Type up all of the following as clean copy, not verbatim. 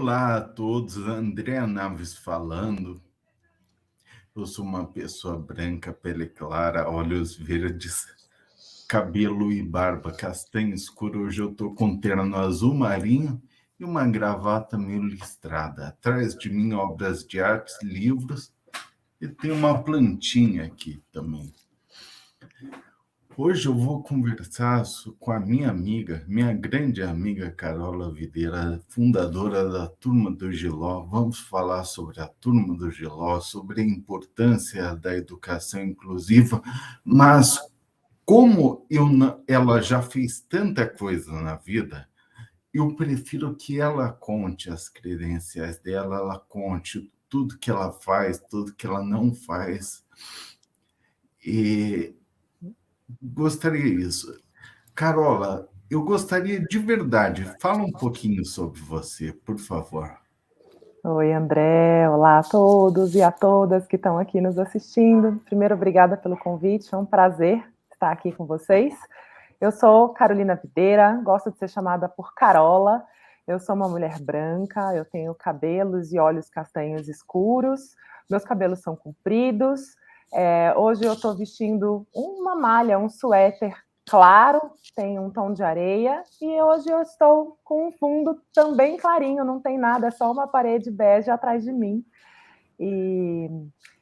Olá a todos, André Naves falando. Eu sou uma pessoa branca, pele clara, olhos verdes, cabelo e barba castanho escuro. Hoje eu estou com um terno azul marinho e uma gravata meio listrada. Atrás de mim, obras de artes, livros e tem uma plantinha aqui também. Hoje eu vou conversar com a minha amiga, minha grande amiga Carola Videira, fundadora da Turma do Giló. Vamos falar sobre a Turma do Giló, sobre a importância da educação inclusiva, mas como ela já fez tanta coisa na vida, eu prefiro que ela conte as credenciais dela, ela conte tudo que ela faz, tudo que ela não faz. E gostaria disso. Carola, eu gostaria de verdade, fala um pouquinho sobre você, por favor. Oi, André. Olá a todos e a todas que estão aqui nos assistindo. Primeiro, obrigada pelo convite, é um prazer estar aqui com vocês. Eu sou Carolina Videira, gosto de ser chamada por Carola. Eu sou uma mulher branca, eu tenho cabelos e olhos castanhos escuros, meus cabelos são compridos. Hoje eu estou vestindo uma malha, um suéter claro, tem um tom de areia, e hoje eu estou com um fundo também clarinho, não tem nada, é só uma parede bege atrás de mim. E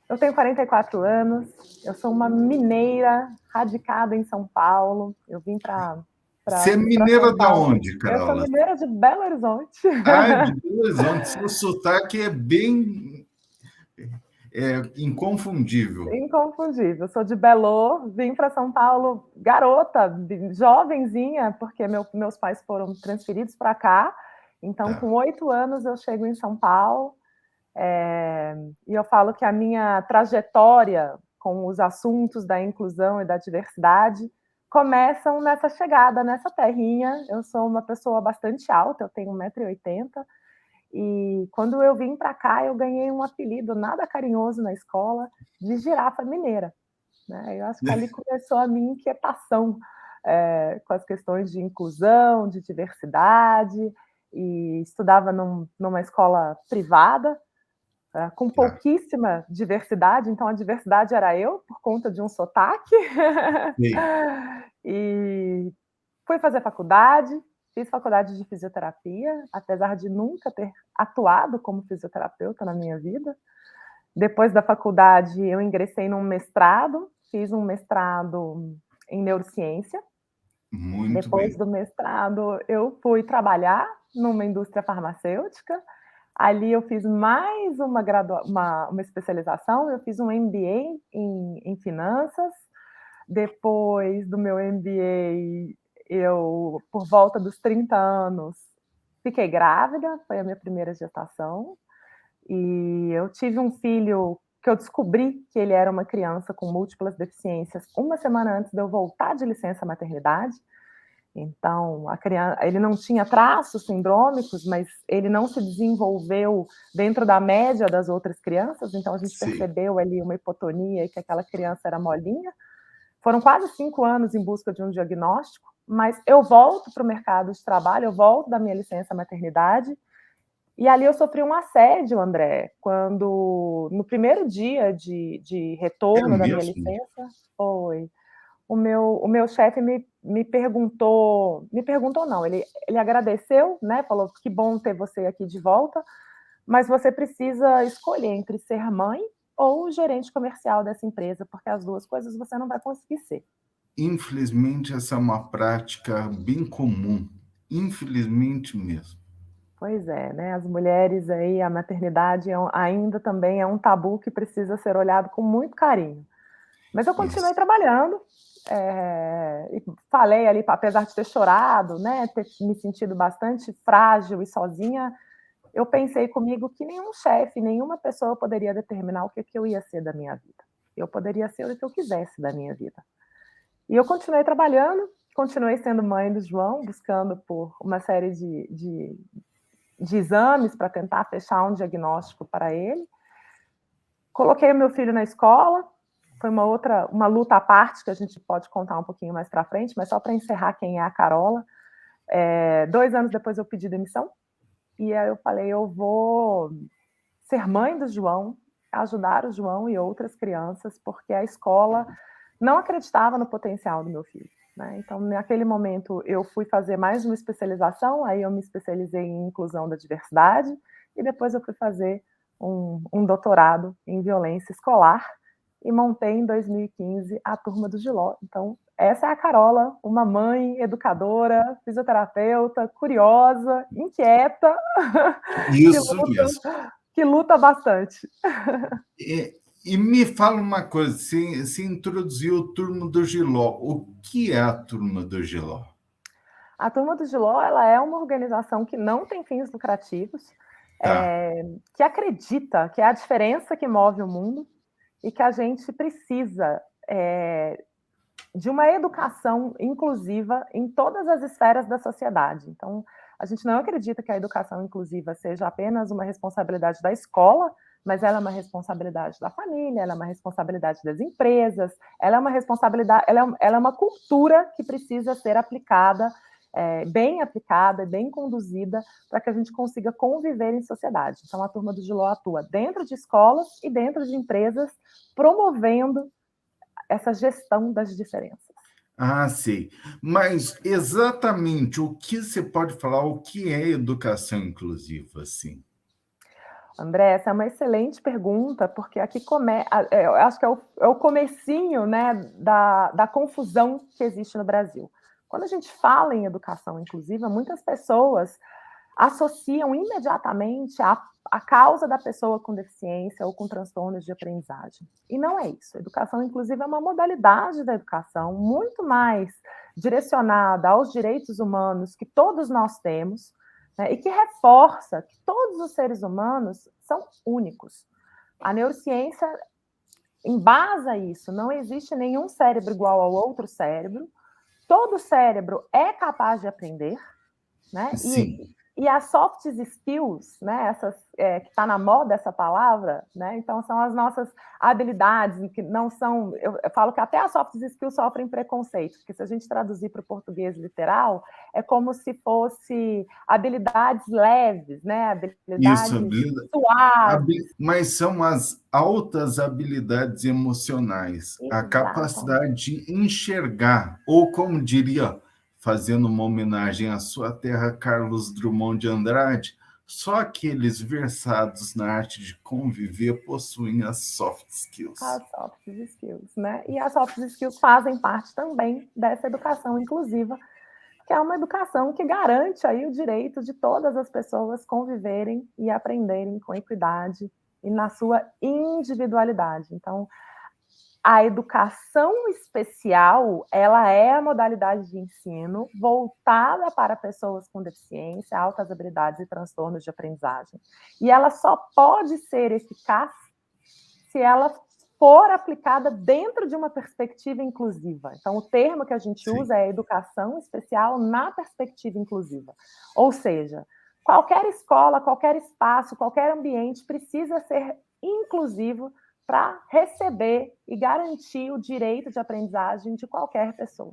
eu tenho 44 anos, eu sou uma mineira radicada em São Paulo, eu vim para Você é São mineira da Paulo. onde, Eu sou Carola? mineira de Belo Horizonte. Ah, de Belo Horizonte. Seu sotaque é bem inconfundível. Inconfundível. Eu sou de Belo, vim para São Paulo garota, jovenzinha, porque meus pais foram transferidos para cá. Então, Tá. com 8 anos, eu chego em São Paulo. E eu falo que a minha trajetória com os assuntos da inclusão e da diversidade começam nessa chegada, nessa terrinha. Eu sou uma pessoa bastante alta, eu tenho 1,80 m, e quando eu vim para cá, eu ganhei um apelido nada carinhoso na escola de girafa mineira. Né? Eu acho que ali começou a minha inquietação com as questões de inclusão, de diversidade, e estudava numa escola privada, com Tá. pouquíssima diversidade, então a diversidade era eu, por conta de um sotaque. Sim. E fui fazer faculdade, fiz faculdade de fisioterapia, apesar de nunca ter atuado como fisioterapeuta na minha vida. Depois da faculdade, eu ingressei num mestrado, fiz um mestrado em neurociência. Muito Depois bem. do mestrado, eu fui trabalhar numa indústria farmacêutica. Ali eu fiz mais uma especialização, eu fiz um MBA em finanças. Depois do meu MBA, eu, por volta dos 30 anos, fiquei grávida, foi a minha primeira gestação. E eu tive um filho que eu descobri que ele era uma criança com múltiplas deficiências uma semana antes de eu voltar de licença maternidade. Então, a criança, ele não tinha traços sindrômicos, mas ele não se desenvolveu dentro da média das outras crianças, então a gente Sim. percebeu ali uma hipotonia e que aquela criança era molinha. Foram quase 5 anos em busca de um diagnóstico, mas eu volto para o mercado de trabalho, eu volto da minha licença maternidade, e ali eu sofri um assédio, André, quando, no primeiro dia de É retorno da minha mesmo? licença, foi o meu chefe me perguntou não, ele agradeceu, né, falou que bom ter você aqui de volta, mas você precisa escolher entre ser mãe ou gerente comercial dessa empresa, porque as duas coisas você não vai conseguir ser. Infelizmente, essa é uma prática bem comum. Infelizmente mesmo. Pois é, né, as mulheres aí, a maternidade ainda também é um tabu que precisa ser olhado com muito carinho. Mas eu continuei Isso. trabalhando, e falei ali, apesar de ter chorado, né, ter me sentido bastante frágil e sozinha, eu pensei comigo que nenhum chefe, nenhuma pessoa poderia determinar o que eu ia ser da minha vida. Eu poderia ser o que eu quisesse da minha vida. E eu continuei trabalhando, continuei sendo mãe do João, buscando por uma série de exames para tentar fechar um diagnóstico para ele. Coloquei o meu filho na escola, foi uma luta à parte que a gente pode contar um pouquinho mais para frente, mas só para encerrar quem é a Carola. 2 anos depois eu pedi demissão, e aí eu falei, eu vou ser mãe do João, ajudar o João e outras crianças, porque a escola não acreditava no potencial do meu filho, né? Então, naquele momento, eu fui fazer mais uma especialização, aí eu me especializei em inclusão da diversidade, e depois eu fui fazer um doutorado em violência escolar, e montei em 2015 a Turma do Giló. Então, essa é a Carola, uma mãe educadora, fisioterapeuta, curiosa, inquieta, Isso mesmo. que luta bastante. E me fala uma coisa, se introduziu o Turma do Giló. O que é a Turma do Giló? A Turma do Giló, ela é uma organização que não tem fins lucrativos, Tá. que acredita que é a diferença que move o mundo e que a gente precisa de uma educação inclusiva em todas as esferas da sociedade. Então, a gente não acredita que a educação inclusiva seja apenas uma responsabilidade da escola, mas ela é uma responsabilidade da família, ela é uma responsabilidade das empresas, ela é uma responsabilidade, ela é uma cultura que precisa ser aplicada, bem aplicada, bem conduzida, para que a gente consiga conviver em sociedade. Então, a Turma do Giló atua dentro de escolas e dentro de empresas, promovendo essa gestão das diferenças. Ah, sei. Mas exatamente o que você pode falar, o que é educação inclusiva, assim? André, essa é uma excelente pergunta, porque aqui eu acho que é o comecinho, né, da confusão que existe no Brasil. Quando a gente fala em educação inclusiva, muitas pessoas associam imediatamente a causa da pessoa com deficiência ou com transtornos de aprendizagem. E não é isso. A educação inclusiva é uma modalidade da educação muito mais direcionada aos direitos humanos que todos nós temos, né, e que reforça que todos os seres humanos são únicos. A neurociência embasa isso. Não existe nenhum cérebro igual ao outro cérebro. Todo cérebro é capaz de aprender, né? Sim. E as soft skills, né? Essas que está na moda essa palavra, né? Então são as nossas habilidades que não são. Eu falo que até as soft skills sofrem preconceito, porque se a gente traduzir para o português literal, é como se fosse habilidades leves, né? Isso, Habilidades suaves. mas são as altas habilidades emocionais, a Exatamente. capacidade de enxergar, ou como diria, fazendo uma homenagem à sua terra, Carlos Drummond de Andrade, só aqueles versados na arte de conviver possuem as soft skills. As soft skills, né? E as soft skills fazem parte também dessa educação inclusiva, que é uma educação que garante aí o direito de todas as pessoas conviverem e aprenderem com equidade e na sua individualidade. Então, a educação especial, ela é a modalidade de ensino voltada para pessoas com deficiência, altas habilidades e transtornos de aprendizagem. E ela só pode ser eficaz se ela for aplicada dentro de uma perspectiva inclusiva. Então, o termo que a gente Sim. usa é educação especial na perspectiva inclusiva. Ou seja, qualquer escola, qualquer espaço, qualquer ambiente precisa ser inclusivo para receber e garantir o direito de aprendizagem de qualquer pessoa.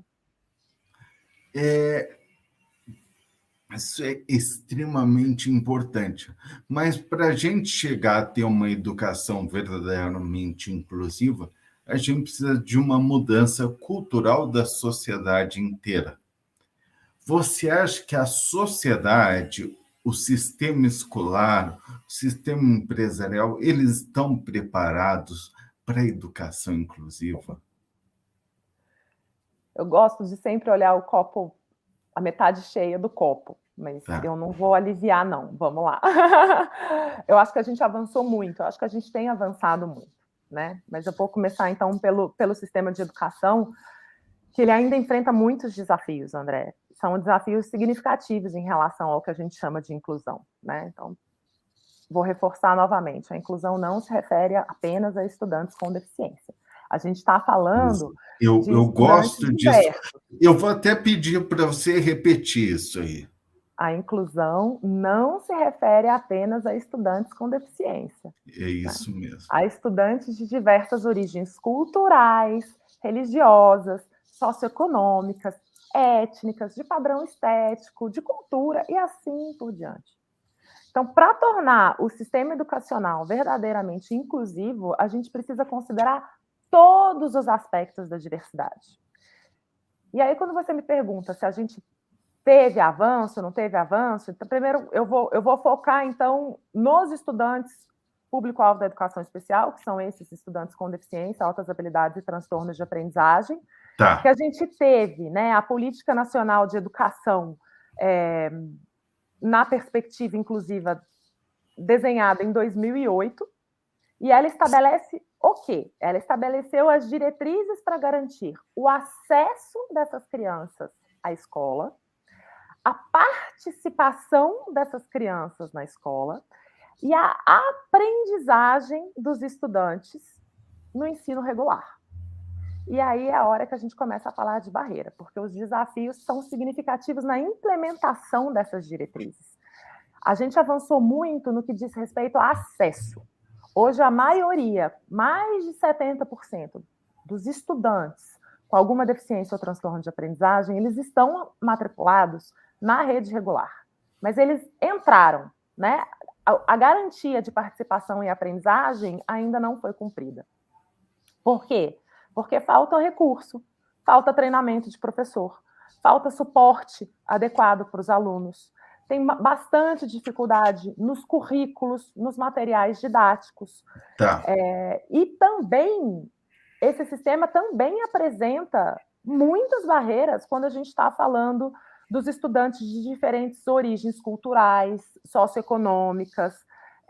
Isso é extremamente importante. Mas para a gente chegar a ter uma educação verdadeiramente inclusiva, a gente precisa de uma mudança cultural da sociedade inteira. Você acha que a sociedade, o sistema escolar, o sistema empresarial, eles estão preparados para a educação inclusiva? Eu gosto de sempre olhar o copo, a metade cheia do copo, mas Tá. eu não vou aliviar, não. Vamos lá. Eu acho que a gente avançou muito, eu acho que a gente tem avançado muito, né? Mas eu vou começar, então, pelo sistema de educação, que ele ainda enfrenta muitos desafios, André. São desafios significativos em relação ao que a gente chama de inclusão, né? Então, vou reforçar novamente, a inclusão não se refere apenas a estudantes com deficiência. A gente está falando de Eu estudantes gosto disso. diversos. Eu vou até pedir para você repetir isso aí. A inclusão não se refere apenas a estudantes com deficiência, É né? isso mesmo. A estudantes de diversas origens culturais, religiosas, socioeconômicas, étnicas, de padrão estético, de cultura e assim por diante. Então, para tornar o sistema educacional verdadeiramente inclusivo, a gente precisa considerar todos os aspectos da diversidade. E aí, quando você me pergunta se a gente teve avanço, não teve avanço, então, primeiro eu vou focar, então, nos estudantes público-alvo da educação especial, que são esses estudantes com deficiência, altas habilidades e transtornos de aprendizagem, que Tá, a gente teve, né, a Política Nacional de Educação na perspectiva inclusiva desenhada em 2008, e ela estabelece o quê? Ela estabeleceu as diretrizes para garantir o acesso dessas crianças à escola, a participação dessas crianças na escola e a aprendizagem dos estudantes no ensino regular. E aí é a hora que a gente começa a falar de barreira, porque os desafios são significativos na implementação dessas diretrizes. A gente avançou muito no que diz respeito a acesso. Hoje, a maioria, mais de 70% dos estudantes com alguma deficiência ou transtorno de aprendizagem, eles estão matriculados na rede regular. Mas eles entraram, né? A garantia de participação e aprendizagem ainda não foi cumprida. Por quê? Porque falta recurso, falta treinamento de professor, falta suporte adequado para os alunos, tem bastante dificuldade nos currículos, nos materiais didáticos. tá. E também, esse sistema também apresenta muitas barreiras quando a gente está falando dos estudantes de diferentes origens culturais, socioeconômicas,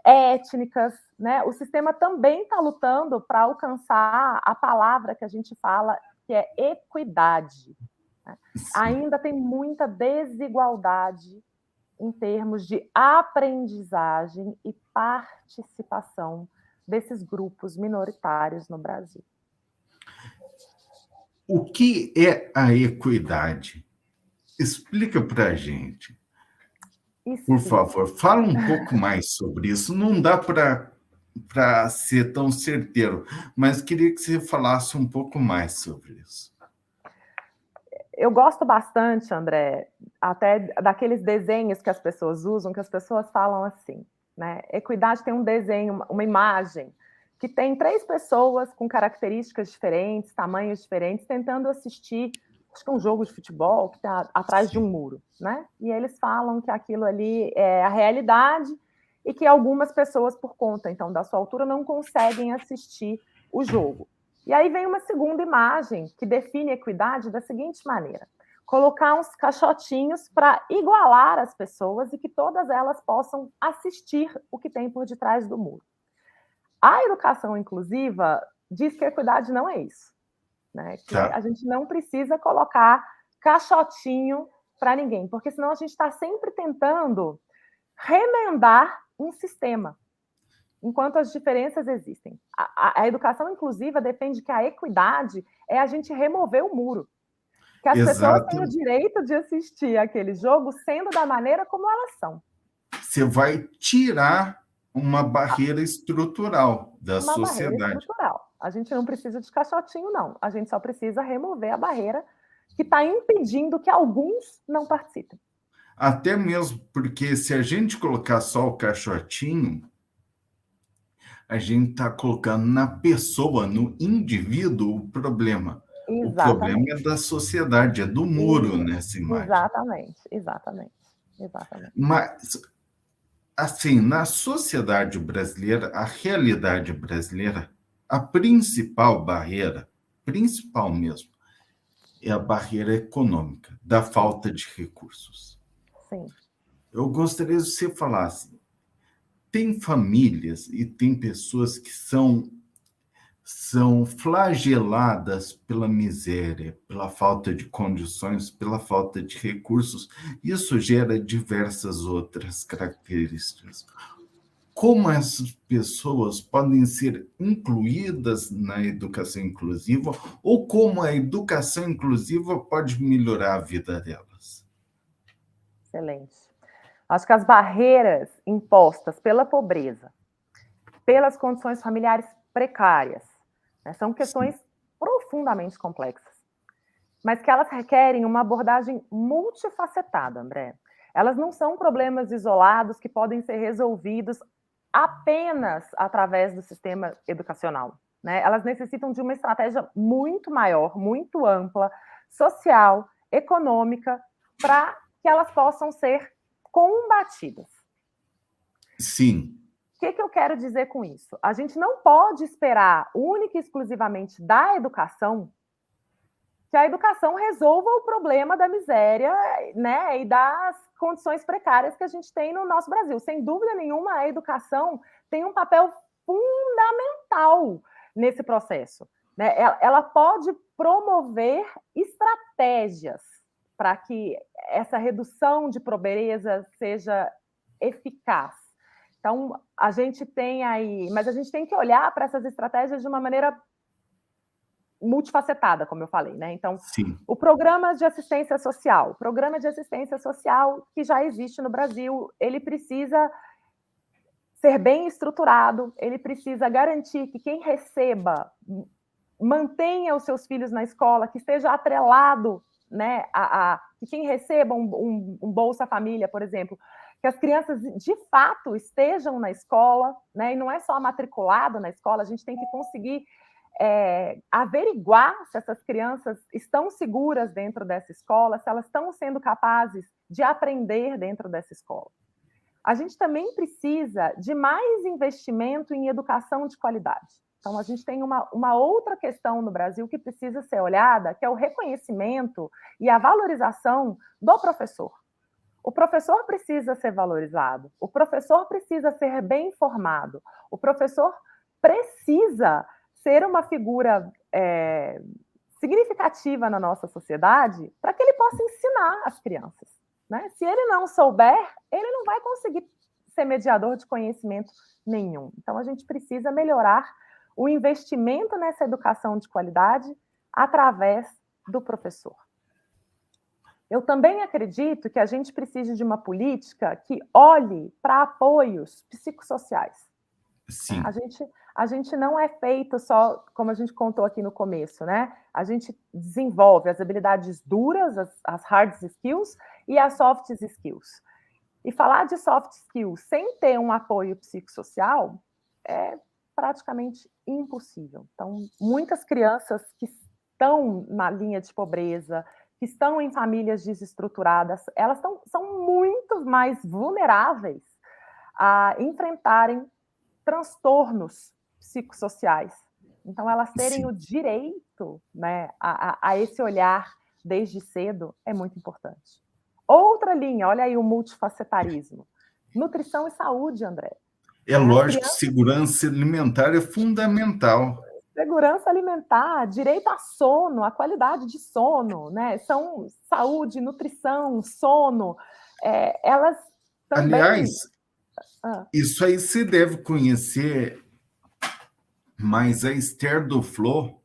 étnicas, né? O sistema também está lutando para alcançar a palavra que a gente fala, que é equidade. Né? Ainda tem muita desigualdade em termos de aprendizagem e participação desses grupos minoritários no Brasil. O que é a equidade? Explica para a gente, por favor. Fala um pouco mais sobre isso. Não dá para ser tão certeiro, mas queria que você falasse um pouco mais sobre isso. Eu gosto bastante, André, até daqueles desenhos que as pessoas usam, que as pessoas falam assim, né? Equidade tem um desenho, uma imagem, que tem 3 pessoas com características diferentes, tamanhos diferentes, tentando assistir, acho que um jogo de futebol que está atrás de um muro, né? E eles falam que aquilo ali é a realidade e que algumas pessoas, por conta, então, da sua altura, não conseguem assistir o jogo. E aí vem uma segunda imagem que define equidade da seguinte maneira: colocar uns caixotinhos para igualar as pessoas e que todas elas possam assistir o que tem por detrás do muro. A educação inclusiva diz que a equidade não é isso, né? Que a gente não precisa colocar caixotinho para ninguém, porque senão a gente está sempre tentando remendar um sistema, enquanto as diferenças existem. A educação inclusiva defende que a equidade é a gente remover o muro, que as pessoas têm o direito de assistir aquele jogo sendo da maneira como elas são. Você vai tirar uma barreira estrutural da sociedade. Uma barreira estrutural. A gente não precisa de caixotinho, não. A gente só precisa remover a barreira que está impedindo que alguns não participem. Até mesmo porque se a gente colocar só o caixotinho, a gente está colocando na pessoa, no indivíduo, o problema. Exatamente. O problema é da sociedade, é do muro nessa imagem. Exatamente. Mas, assim, na sociedade brasileira, a realidade brasileira, a principal barreira, principal mesmo, é a barreira econômica, da falta de recursos. Sim. Eu gostaria que você falasse, tem famílias e tem pessoas que são flageladas pela miséria, pela falta de condições, pela falta de recursos. Isso gera diversas outras características. Como essas pessoas podem ser incluídas na educação inclusiva ou como a educação inclusiva pode melhorar a vida delas? Excelente. Acho que as barreiras impostas pela pobreza, pelas condições familiares precárias, né, são questões profundamente complexas, mas que elas requerem uma abordagem multifacetada, André. Elas não são problemas isolados que podem ser resolvidos apenas através do sistema educacional, né? Elas necessitam de uma estratégia muito maior, muito ampla, social, econômica, para que elas possam ser combatidas. Sim. O que eu quero dizer com isso? A gente não pode esperar única e exclusivamente da educação que a educação resolva o problema da miséria, né, e das condições precárias que a gente tem no nosso Brasil. Sem dúvida nenhuma, a educação tem um papel fundamental nesse processo, né? Ela pode promover estratégias para que essa redução de pobreza seja eficaz. Então, a gente tem aí, mas a gente tem que olhar para essas estratégias de uma maneira multifacetada, como eu falei, né? Então, sim, o programa de assistência social que já existe no Brasil, ele precisa ser bem estruturado, ele precisa garantir que quem receba mantenha os seus filhos na escola, que esteja atrelado, né, que quem receba um Bolsa Família, por exemplo, que as crianças de fato estejam na escola, né, e não é só matriculado na escola, a gente tem que conseguir averiguar se essas crianças estão seguras dentro dessa escola, se elas estão sendo capazes de aprender dentro dessa escola. A gente também precisa de mais investimento em educação de qualidade. Então, a gente tem uma outra questão no Brasil que precisa ser olhada, que é o reconhecimento e a valorização do professor. O professor precisa ser valorizado, o professor precisa ser bem formado, o professor precisa ser uma figura significativa na nossa sociedade para que ele possa ensinar as crianças, né? Se ele não souber, ele não vai conseguir ser mediador de conhecimento nenhum. Então, a gente precisa melhorar o investimento nessa educação de qualidade através do professor. Eu também acredito que a gente precisa de uma política que olhe para apoios psicossociais. sim. A gente não é feito só, como a gente contou aqui no começo, né? A gente desenvolve as habilidades duras, as hard skills e as soft skills. E falar de soft skills sem ter um apoio psicossocial é praticamente impossível. Então, muitas crianças que estão na linha de pobreza, que estão em famílias desestruturadas, elas são muito mais vulneráveis a enfrentarem transtornos psicossociais. Então, elas terem o direito, né, a esse olhar desde cedo é muito importante. Outra linha, olha aí o multifacetarismo. Nutrição e saúde, André. É lógico que segurança alimentar é fundamental. Segurança alimentar, direito a sono, a qualidade de sono, né? São saúde, nutrição, sono. Elas também... Aliás, isso aí você deve conhecer, mas a Esther Duflo,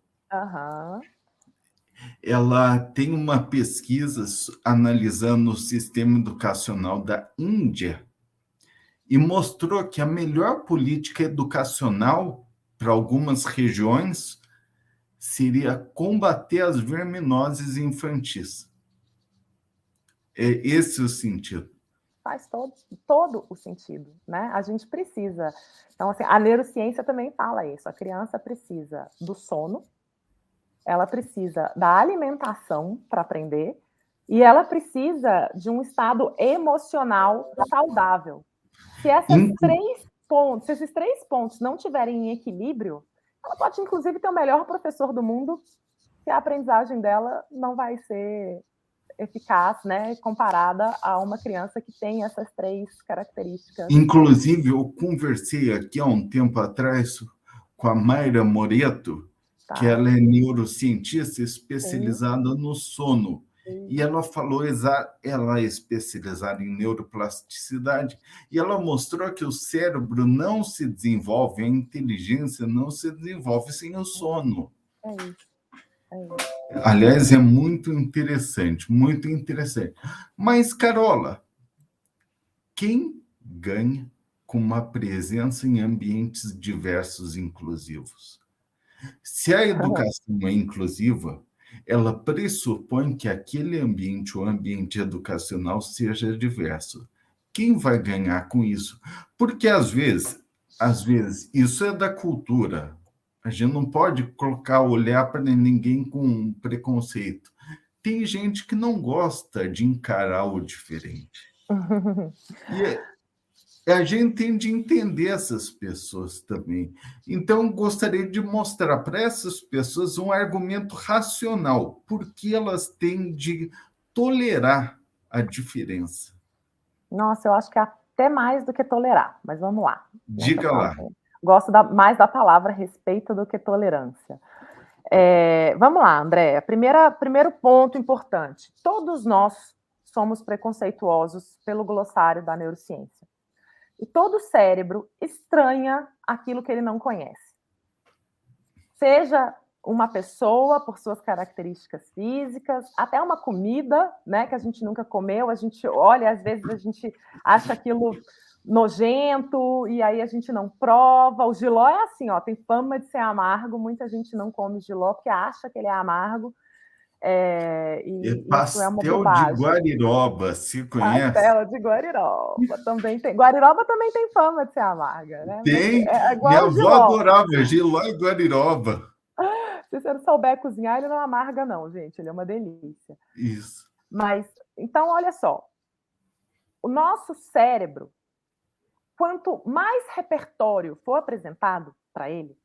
ela tem uma pesquisa analisando o sistema educacional da Índia e mostrou que a melhor política educacional para algumas regiões seria combater as verminoses infantis. É esse o sentido. Faz todo o sentido, né? A gente precisa. Então, assim, a neurociência também fala isso. A criança precisa do sono, ela precisa da alimentação para aprender e ela precisa de um estado emocional saudável. Se esses três pontos não tiverem em equilíbrio, ela pode, inclusive, ter o melhor professor do mundo, que a aprendizagem dela não vai ser eficaz, né, comparada a uma criança que tem essas três características. Inclusive, eu conversei aqui há um tempo atrás com a Mayra Moreto, que ela é neurocientista especializada no sono. E ela falou, ela é especializada em neuroplasticidade, e ela mostrou que o cérebro não se desenvolve, a inteligência não se desenvolve sem o sono. É isso. Aliás, é muito interessante, muito interessante. Mas, Carola, quem ganha com uma presença em ambientes diversos e inclusivos? Se a educação é inclusiva, ela pressupõe que aquele ambiente, o ambiente educacional, seja diverso. Quem vai ganhar com isso? Porque, às vezes, isso é da cultura. A gente não pode olhar para ninguém com preconceito. Tem gente que não gosta de encarar o diferente. E a gente tem de entender essas pessoas também. Então, gostaria de mostrar para essas pessoas um argumento racional, porque elas têm de tolerar a diferença. Nossa, eu acho que é até mais do que tolerar, mas vamos lá. Diga lá. Gosto mais da palavra respeito do que tolerância. Vamos lá, André. Primeiro ponto importante. Todos nós somos preconceituosos pelo glossário da neurociência. E todo cérebro estranha aquilo que ele não conhece. Seja uma pessoa por suas características físicas, até uma comida, né, que a gente nunca comeu, a gente olha, às vezes a gente acha aquilo nojento, e aí a gente não prova. O jiló é assim, ó, tem fama de ser amargo, muita gente não come jiló porque acha que ele é amargo, e isso é uma Pastel de bobagem. Guariroba, se conhece? Pastel de Guariroba também tem. Guariroba também tem fama de ser amarga, né? Mas Tem. é Minha igual o avó jiló. adorava jiló e guariroba. Se você não souber cozinhar, ele não amarga, não, gente. Ele é uma delícia. Isso. Mas, então, olha só. O nosso cérebro, quanto mais repertório for apresentado para ele,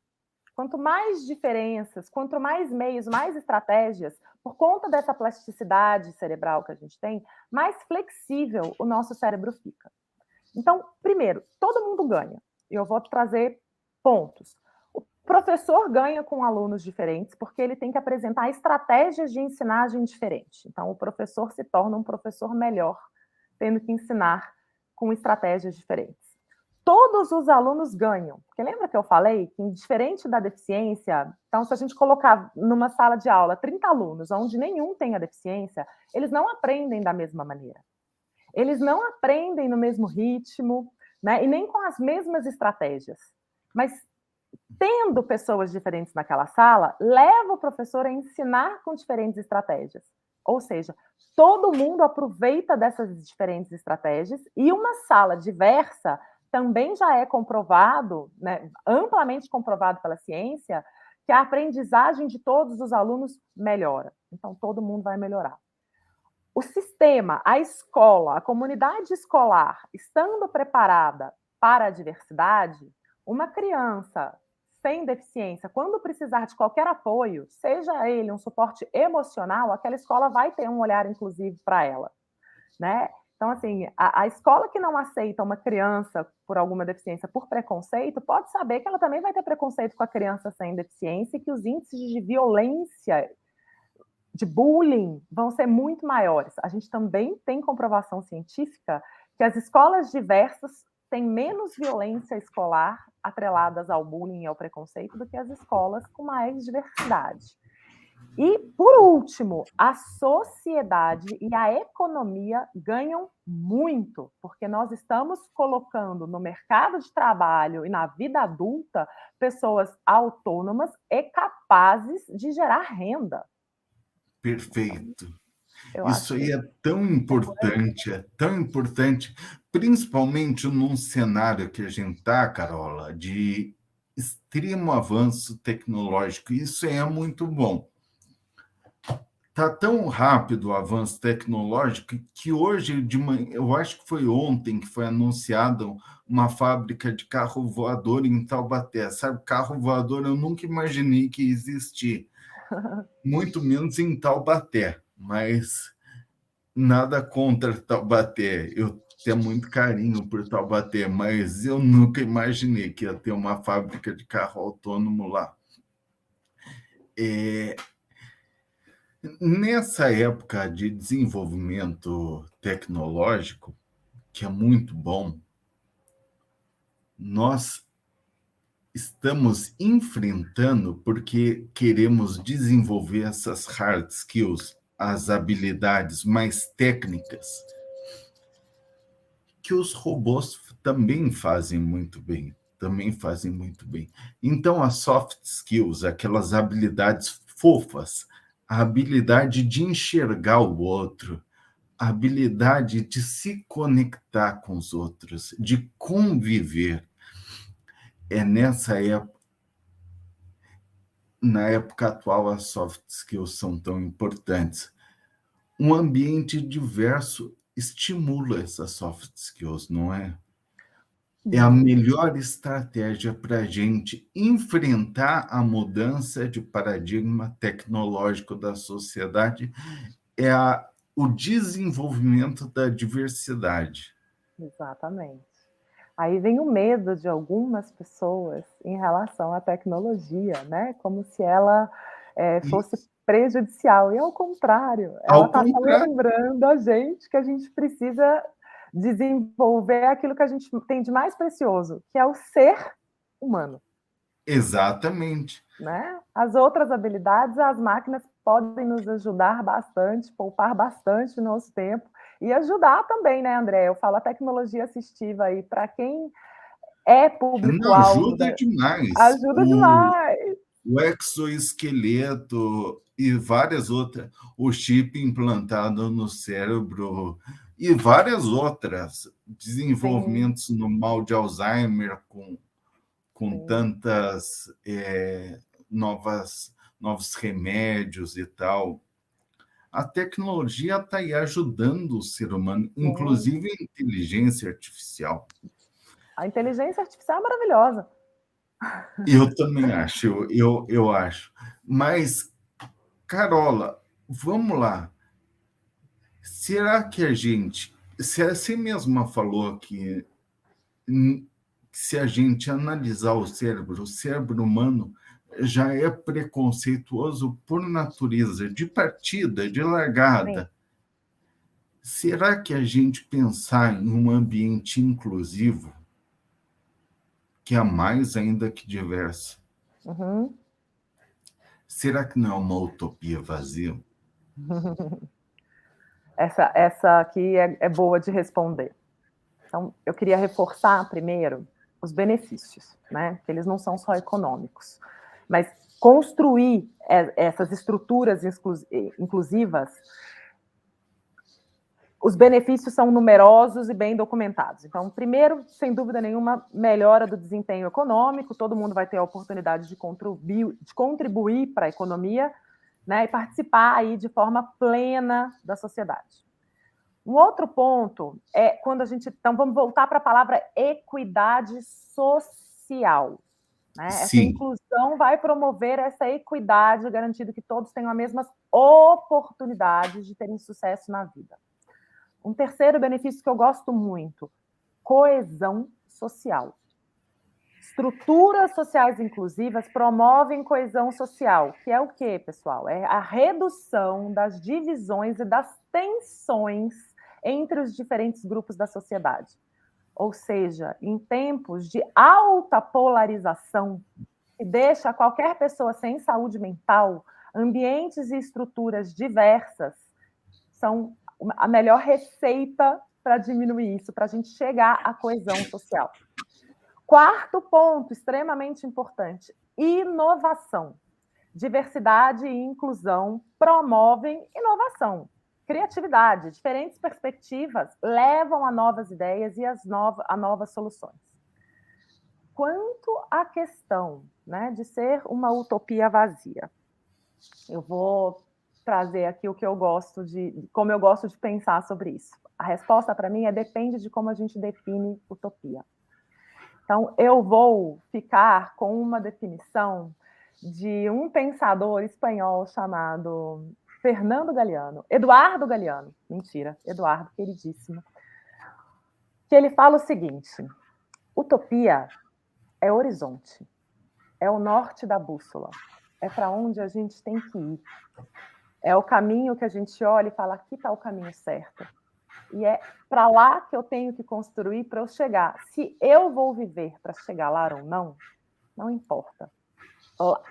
quanto mais diferenças, quanto mais meios, mais estratégias, por conta dessa plasticidade cerebral que a gente tem, mais flexível o nosso cérebro fica. Então, primeiro, todo mundo ganha. E eu vou trazer pontos. O professor ganha com alunos diferentes, porque ele tem que apresentar estratégias de ensinagem diferentes. Então, o professor se torna um professor melhor, tendo que ensinar com estratégias diferentes. Todos os alunos ganham. Porque lembra que eu falei que, diferente da deficiência, então, se a gente colocar numa sala de aula 30 alunos, onde nenhum tem a deficiência, eles não aprendem da mesma maneira. Eles não aprendem no mesmo ritmo, né? E nem com as mesmas estratégias. Mas, tendo pessoas diferentes naquela sala, leva o professor a ensinar com diferentes estratégias. Ou seja, todo mundo aproveita dessas diferentes estratégias, e uma sala diversa também já é comprovado, né, amplamente comprovado pela ciência, que a aprendizagem de todos os alunos melhora. Então, todo mundo vai melhorar. O sistema, a escola, a comunidade escolar, estando preparada para a diversidade, uma criança sem deficiência, quando precisar de qualquer apoio, seja ele um suporte emocional, aquela escola vai ter um olhar inclusivo para ela, né? Então, assim, a escola que não aceita uma criança por alguma deficiência por preconceito, pode saber que ela também vai ter preconceito com a criança sem deficiência e que os índices de violência, de bullying, vão ser muito maiores. A gente também tem comprovação científica que as escolas diversas têm menos violência escolar atreladas ao bullying e ao preconceito do que as escolas com mais diversidade. E, por último, a sociedade e a economia ganham muito, porque nós estamos colocando no mercado de trabalho e na vida adulta pessoas autônomas e capazes de gerar renda. Perfeito. Eu Isso acho aí é tão importante, principalmente num cenário que a gente está, Carola, de extremo avanço tecnológico. Isso é muito bom. Está tão rápido o avanço tecnológico que hoje de manhã, eu acho que foi ontem que foi anunciada uma fábrica de carro voador em Taubaté. Sabe, carro voador eu nunca imaginei que existia, muito menos em Taubaté, mas nada contra Taubaté. Eu tenho muito carinho por Taubaté, mas eu nunca imaginei que ia ter uma fábrica de carro autônomo lá. Nessa época de desenvolvimento tecnológico, que é muito bom, nós estamos enfrentando porque queremos desenvolver essas hard skills, as habilidades mais técnicas, que os robôs também fazem muito bem, Então, as soft skills, aquelas habilidades fofas, a habilidade de enxergar o outro, a habilidade de se conectar com os outros, de conviver. É nessa época, na época atual, as soft skills são tão importantes. Um ambiente diverso estimula essas soft skills, não é? É a Uhum. melhor estratégia para a gente enfrentar a mudança de paradigma tecnológico da sociedade, é o desenvolvimento da diversidade. Exatamente. Aí vem o medo de algumas pessoas em relação à tecnologia, né? Como se ela E, fosse prejudicial. E ao contrário, ela ao está só contrário, lembrando a gente que a gente precisa desenvolver aquilo que a gente tem de mais precioso, que é o ser humano. exatamente. Né? As outras habilidades, as máquinas podem nos ajudar bastante, poupar bastante nosso tempo e ajudar também, né, André? Eu falo a tecnologia assistiva aí para quem é Não, público-alvo, ajuda demais. ajuda demais. O exoesqueleto e várias outras, o chip implantado no cérebro e várias outras, Sim, desenvolvimentos no mal de Alzheimer com sim, tantas novos remédios e tal. A tecnologia está aí ajudando o ser humano, sim. inclusive a inteligência artificial. A inteligência artificial é maravilhosa. Eu também acho, eu acho. Mas, Carola, vamos lá. Será que a gente, se você mesma falou que se a gente analisar o cérebro humano já é preconceituoso por natureza, de partida, de Sim. largada. Será que a gente pensar em um ambiente inclusivo, que é mais ainda que diverso, Uhum. será que não é uma utopia vazia? Essa aqui é boa de responder. Então, eu queria reforçar primeiro os benefícios, né? Que eles não são só econômicos, mas construir essas estruturas inclusivas, os benefícios são numerosos e bem documentados. Então, primeiro, sem dúvida nenhuma, melhora do desempenho econômico, todo mundo vai ter a oportunidade de contribuir para a economia, né, e participar aí de forma plena da sociedade. Um outro ponto é quando a gente. Então, vamos voltar para a palavra equidade social. Né? Essa Sim, inclusão vai promover essa equidade, garantindo que todos tenham as mesmas oportunidades de terem sucesso na vida. Um terceiro benefício que eu gosto muito: coesão social. Estruturas sociais inclusivas promovem coesão social, que é o quê, pessoal? É a redução das divisões e das tensões entre os diferentes grupos da sociedade. Ou seja, em tempos de alta polarização, que deixa qualquer pessoa sem saúde mental, ambientes e estruturas diversas são a melhor receita para diminuir isso, para a gente chegar à coesão social. Quarto ponto, extremamente importante: inovação. Diversidade e inclusão promovem inovação, criatividade. Diferentes perspectivas levam a novas ideias e a novas soluções. Quanto à questão, né, de ser uma utopia vazia, eu vou trazer aqui o que eu gosto como eu gosto de pensar sobre isso. A resposta para mim depende de como a gente define utopia. Então, eu vou ficar com uma definição de um pensador espanhol chamado Fernando Galeano, Eduardo Galeano, mentira, Eduardo, queridíssimo, que ele fala o seguinte: utopia é horizonte, é o norte da bússola, é para onde a gente tem que ir, é o caminho que a gente olha e fala, aqui está o caminho certo. E é para lá que eu tenho que construir para eu chegar. Se eu vou viver para chegar lá ou não, não importa.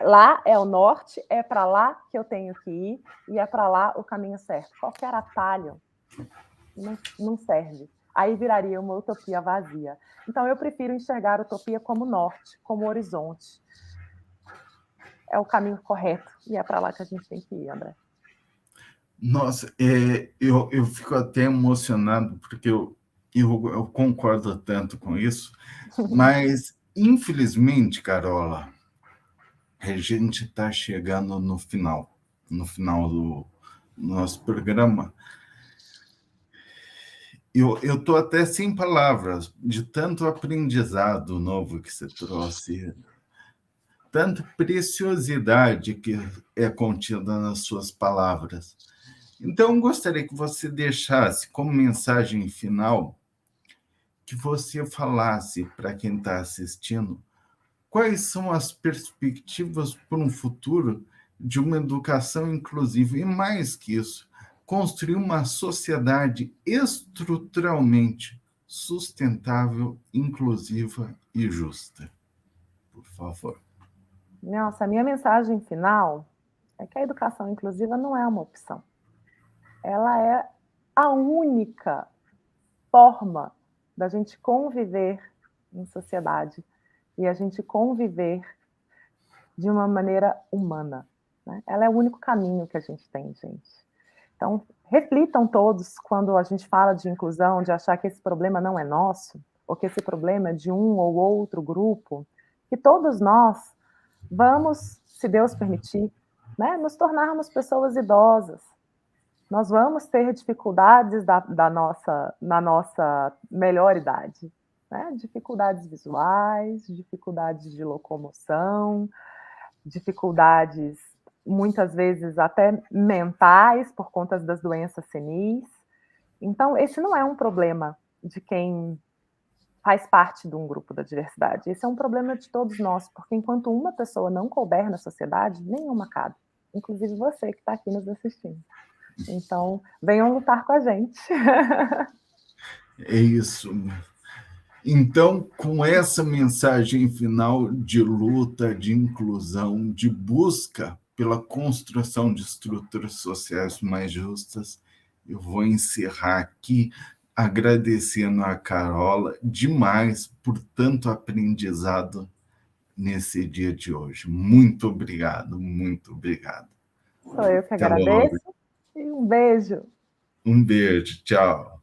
Lá é o norte, é para lá que eu tenho que ir e é para lá o caminho certo. Qualquer atalho não serve. Aí viraria uma utopia vazia. Então eu prefiro enxergar a utopia como norte, como horizonte. É o caminho correto e é para lá que a gente tem que ir, André. Nossa, eu fico até emocionado, porque eu concordo tanto com isso, mas, infelizmente, Carola, a gente está chegando no final do nosso programa. Eu estou até sem palavras de tanto aprendizado novo que você trouxe, tanta preciosidade que é contida nas suas palavras. Então, gostaria que você deixasse como mensagem final, que você falasse para quem está assistindo quais são as perspectivas para um futuro de uma educação inclusiva e, mais que isso, construir uma sociedade estruturalmente sustentável, inclusiva e justa. Por favor. Nossa, a minha mensagem final é que a educação inclusiva não é uma opção. Ela é a única forma da gente conviver em sociedade e a gente conviver de uma maneira humana, né? Ela é o único caminho que a gente tem, gente. Então, reflitam todos quando a gente fala de inclusão, de achar que esse problema não é nosso, ou que esse problema é de um ou outro grupo, que todos nós vamos, se Deus permitir, né, nos tornarmos pessoas idosas. Nós vamos ter dificuldades na nossa melhor idade, né? Dificuldades visuais, dificuldades de locomoção, dificuldades muitas vezes até mentais por conta das doenças senis. Então, esse não é um problema de quem faz parte de um grupo da diversidade. Esse é um problema de todos nós, porque enquanto uma pessoa não couber na sociedade, nenhuma cabe. Inclusive você que está aqui nos assistindo. Então, venham lutar com a gente. É isso. Então, com essa mensagem final de luta, de inclusão, de busca pela construção de estruturas sociais mais justas, eu vou encerrar aqui agradecendo a Carola demais por tanto aprendizado nesse dia de hoje. Muito obrigado, muito obrigado. Sou eu que Até logo. agradeço e um beijo. Um beijo, tchau.